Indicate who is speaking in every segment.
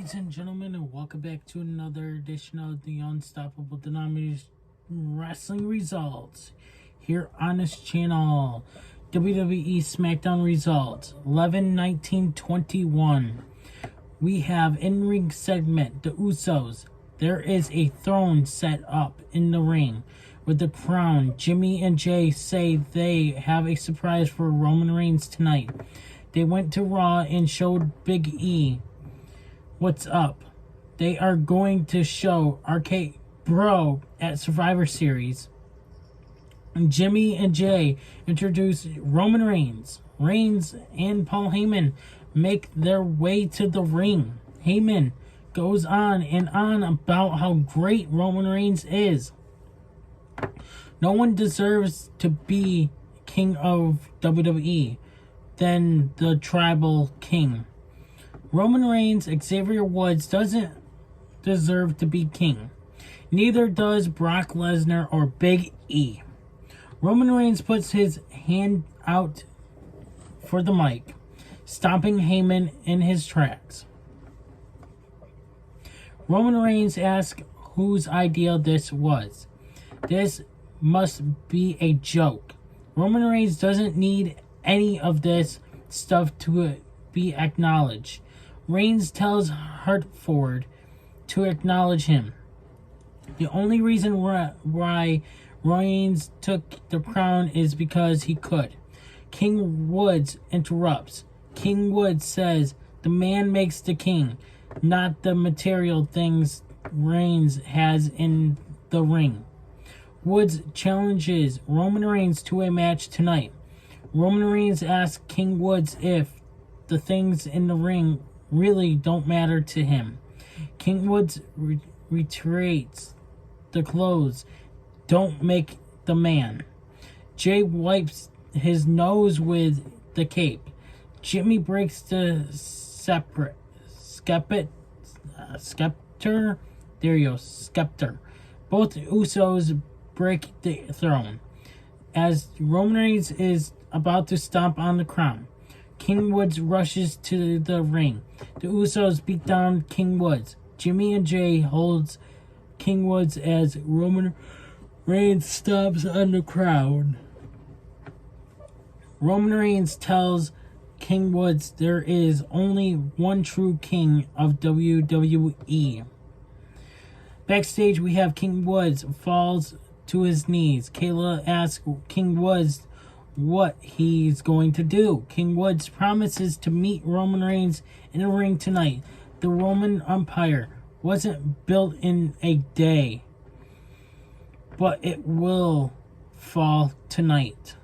Speaker 1: Ladies and gentlemen, and welcome back to another edition of the Unstoppable Denominators Wrestling Results here on this channel. WWE SmackDown results 11-19-21. We have in-ring segment, the Usos. There is a throne set up in the ring with the crown. Jimmy and Jay say they have a surprise for Roman Reigns tonight. They went to Raw and showed Big E what's up. They are going to show RK Bro at Survivor Series. And Jimmy and Jay introduce Roman Reigns. Reigns and Paul Heyman make their way to the ring. Heyman goes on and on about how great Roman Reigns is. No one deserves to be king of WWE than the tribal king. Roman Reigns, Xavier Woods doesn't deserve to be king. Neither does Brock Lesnar or Big E. Roman Reigns puts his hand out for the mic, stomping Heyman in his tracks. Roman Reigns asks whose idea this was. This must be a joke. Roman Reigns doesn't need any of this stuff to be acknowledged. Reigns tells Hartford to acknowledge him. The only reason why Reigns took the crown is because he could. King Woods interrupts. King Woods says the man makes the king, not the material things Reigns has in the ring. Woods challenges Roman Reigns to a match tonight. Roman Reigns asks King Woods if the things in the ring really don't matter to him. King Woods reiterates the clothes don't make the man. Jay wipes his nose with the cape. Jimmy breaks the scepter. There you go, scepter. Both Usos break the throne. As Roman Reigns is about to stomp on the crown, King Woods rushes to the ring. The Usos beat down King Woods. Jimmy and Jay holds King Woods as Roman Reigns stomps on the crown. Roman Reigns tells King Woods there is only one true king of WWE. Backstage, we have King Woods falls to his knees. Kayla asks King Woods what he's going to do. King Woods promises to meet Roman Reigns in a ring tonight. The Roman Empire wasn't built in a day, but it will fall tonight.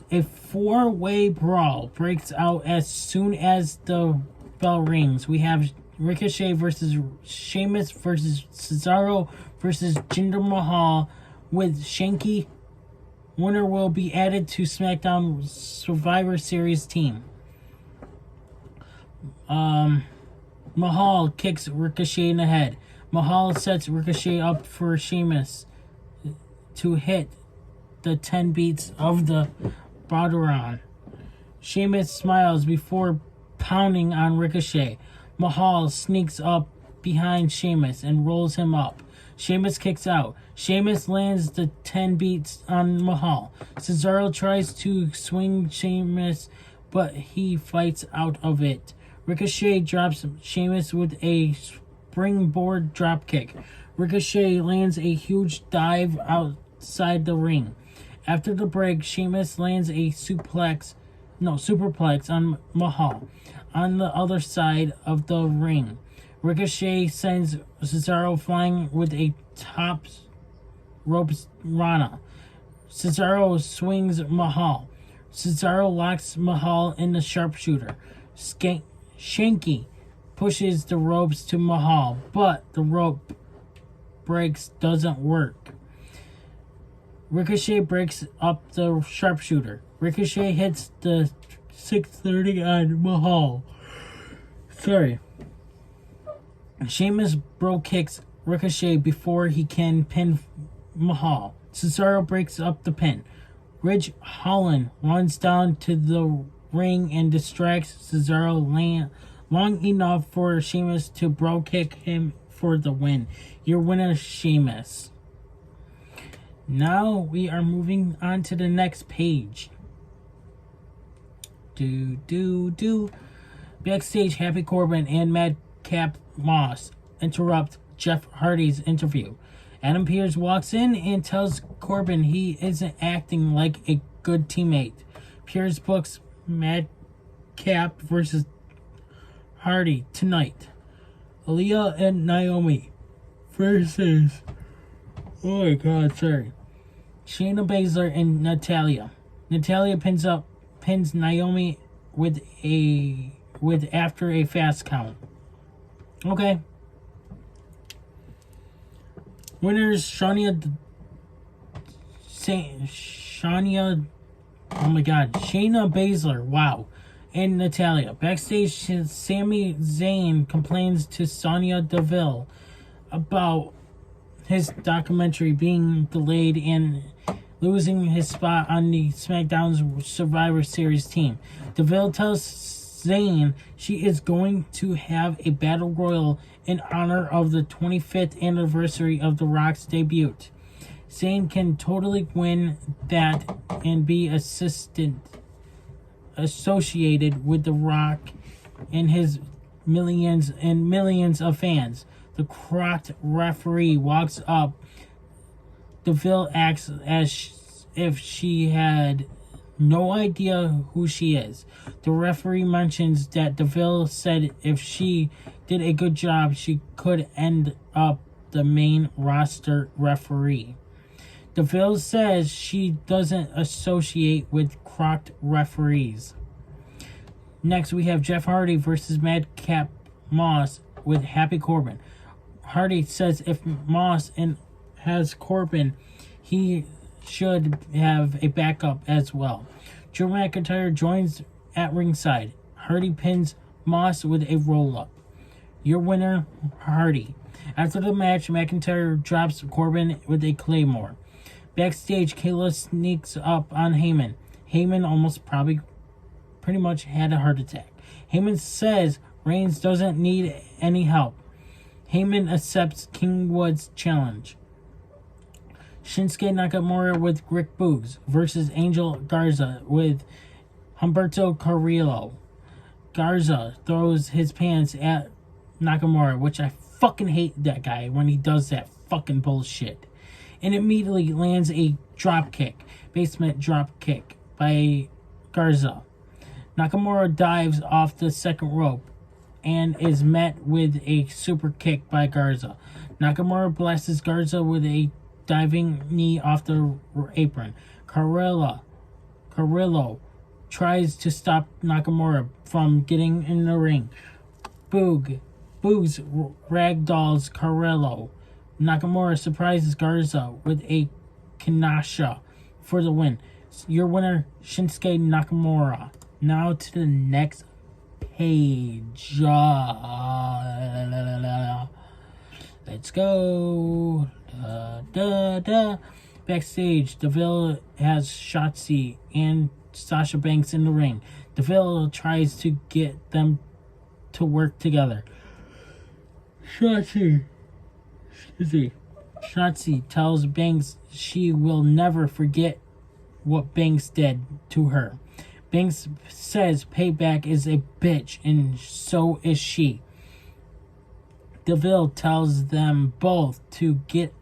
Speaker 1: A four-way brawl breaks out as soon as the bell rings. We have Ricochet versus Sheamus versus Cesaro versus Jinder Mahal with Shanky. Winner will be added to SmackDown Survivor Series team. Mahal kicks Ricochet in the head. Mahal sets Ricochet up for Sheamus to hit the 10 beats of the Broderon. Sheamus smiles before pounding on Ricochet. Mahal sneaks up behind Sheamus and rolls him up. Sheamus kicks out. Sheamus lands the 10 beats on Mahal. Cesaro tries to swing Sheamus, but he fights out of it. Ricochet drops Sheamus with a springboard dropkick. Ricochet lands a huge dive outside the ring. After the break, Sheamus lands a superplex on Mahal on the other side of the ring. Ricochet sends Cesaro flying with a top rope Rana. Cesaro swings Mahal. Cesaro locks Mahal in the sharpshooter. Shanky pushes the ropes to Mahal, but the rope breaks doesn't work. Ricochet breaks up the sharpshooter. Ricochet hits the 630 on Mahal. Sheamus bro kicks Ricochet before he can pin Mahal. Cesaro breaks up the pin. Ridge Holland runs down to the ring and distracts Cesaro, long enough for Sheamus to bro kick him for the win. Your winner, Sheamus. Now we are moving on to the next page. Backstage, Happy Corbin and Madcap Moss interrupt Jeff Hardy's interview. Adam Pearce walks in and tells Corbin he isn't acting like a good teammate. Pearce books Madcap versus Hardy tonight. Aaliyah and Naomi versus Shayna Baszler and Natalya. Natalya pins Naomi after a fast count. Okay. Winners Shayna Baszler, wow, and Natalya. Backstage, Sami Zayn complains to Sonya Deville about his documentary being delayed and losing his spot on the SmackDown's Survivor Series team. Deville tells Zayn she is going to have a battle royal in honor of the 25th anniversary of The Rock's debut. Zayn can totally win that and be associated with The Rock and his millions and millions of fans. The crocked referee walks up. Deville acts as if she had no idea who she is. The referee mentions that Deville said if she did a good job, she could end up the main roster referee. Deville says she doesn't associate with crocked referees. Next, we have Jeff Hardy versus Madcap Moss with Happy Corbin. Hardy says if Moss has Corbin, he should have a backup as well. Drew McIntyre joins at ringside. Hardy pins Moss with a roll-up. Your winner, Hardy. After the match, McIntyre drops Corbin with a Claymore. Backstage, Kayla sneaks up on Heyman. Heyman pretty much had a heart attack. Heyman says Reigns doesn't need any help. Heyman accepts King Wood's challenge. Shinsuke Nakamura with Rick Boogs versus Angel Garza with Humberto Carrillo. Garza throws his pants at Nakamura, which I fucking hate that guy when he does that fucking bullshit. And immediately lands a basement drop kick by Garza. Nakamura dives off the second rope and is met with a super kick by Garza. Nakamura blasts Garza with a diving knee off the apron. Carrillo tries to stop Nakamura from getting in the ring. Boogs ragdolls Carrillo. Nakamura surprises Garza with a Kinshasa for the win. Your winner, Shinsuke Nakamura. Now to the next page. Let's go. Backstage, Deville has Shotzi and Sasha Banks in the ring. Deville tries to get them to work together. Shotzi tells Banks she will never forget what Banks did to her. Banks says payback is a bitch, and so is she. Deville tells them both to get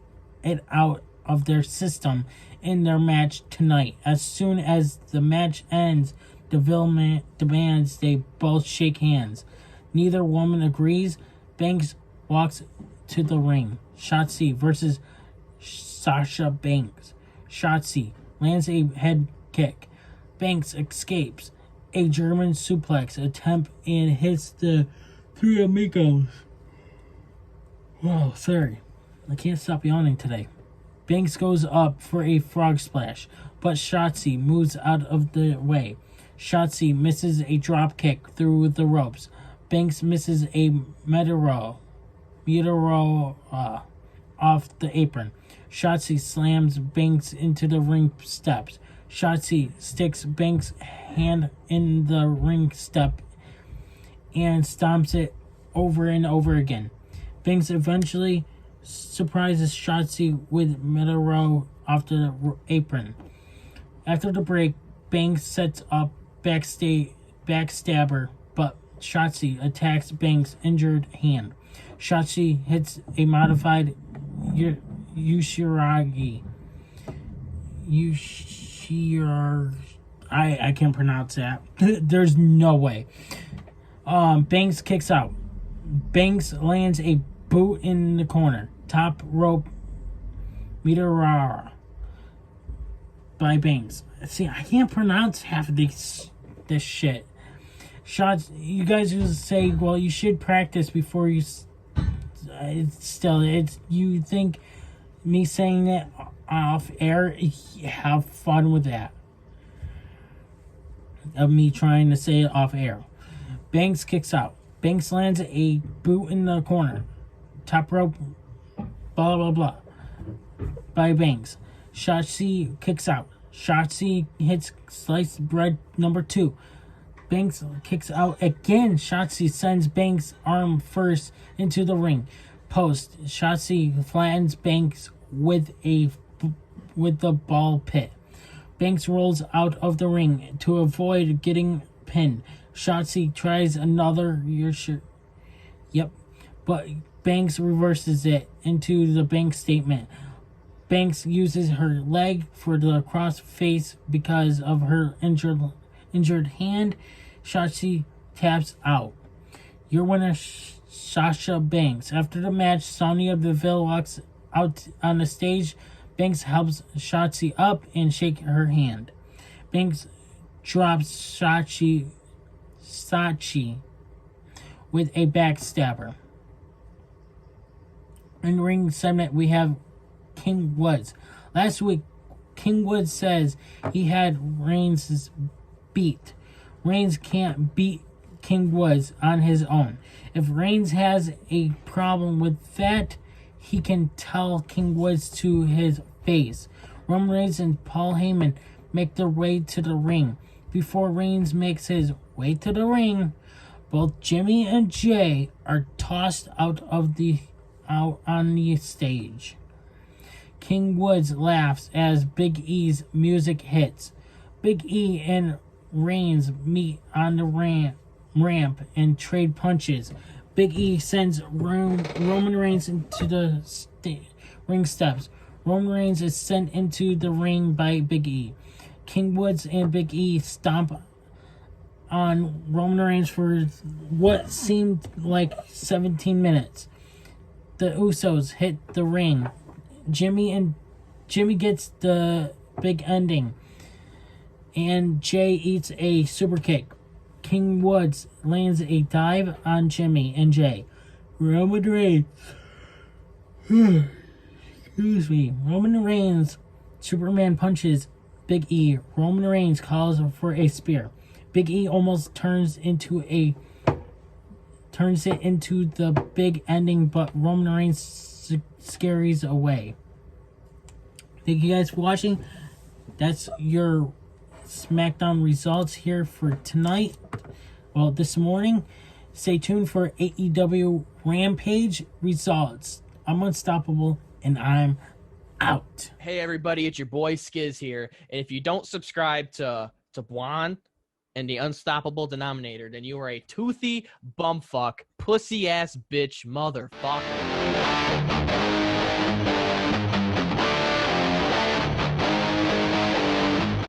Speaker 1: it out of their system in their match tonight. As soon as the match ends, Deville demands they both shake hands. Neither woman agrees. Banks walks to the ring. Shotzi versus Sasha Banks. Shotzi lands a head kick. Banks escapes a German suplex attempt and hits the Three Amigos. Wow, sorry. I can't stop yawning today. Banks goes up for a frog splash, but Shotzi moves out of the way. Shotzi misses a drop kick through the ropes. Banks misses a Meteoro off the apron. Shotzi slams Banks into the ring steps. Shotzi sticks Banks' hand in the ring step and stomps it over and over again. Banks eventually surprises Shotzi with Metal Row off the apron. After the break, Banks sets up backstabber, but Shotzi attacks Banks' injured hand. Shotzi hits a modified Ushiragi. I can't pronounce that. There's no way. Banks kicks out. Banks lands a boot in the corner. Top rope Mitarara by Banks. See, I can't pronounce half of this shit. Shots. You guys will say, well, you should practice before you. It's you think me saying it off air. Have fun with that. Of me trying to say it off air. Banks kicks out. Banks lands a boot in the corner. Top rope. Blah blah blah. By Banks. Shotzi kicks out. Shotzi hits sliced bread number 2. Banks kicks out again. Shotzi sends Banks' arm first into the ring post. Shotzi flattens Banks with the ball pit. Banks rolls out of the ring to avoid getting pinned. Shotzi tries another but Banks reverses it into the Banks statement. Banks uses her leg for the cross face because of her injured hand. Shotzi taps out. Your winner, Sasha Banks. After the match, Sonya Deville walks out on the stage. Banks helps Shotzi up and shake her hand. Banks drops Sachi with a backstabber. In the ring segment, we have King Woods. Last week, King Woods says he had Reigns beat. Reigns can't beat King Woods on his own. If Reigns has a problem with that, he can tell King Woods to his face. Roman Reigns and Paul Heyman make their way to the ring. Before Reigns makes his way to the ring, both Jimmy and Jay are tossed out on the stage. King Woods laughs as Big E's music hits. Big E and Reigns meet on the ramp and trade punches. Big E sends Roman Reigns into the ring steps. Roman Reigns is sent into the ring by Big E. King Woods and Big E stomp on Roman Reigns for what seemed like 17 minutes. The Usos hit the ring. Jimmy gets the big ending, and Jay eats a super kick. King Woods lands a dive on Jimmy and Jay. Roman Reigns Superman punches Big E. Roman Reigns calls for a spear. Big E almost turns it into the big ending, but Roman Reigns scares away. Thank you guys for watching. That's your SmackDown results here for tonight. Well, this morning. Stay tuned for AEW Rampage results. I'm Unstoppable, and I'm out.
Speaker 2: Hey everybody, it's your boy Skiz here. And if you don't subscribe to Blonde and the Unstoppable Denominator, then you are a toothy bumfuck, pussy ass bitch motherfucker.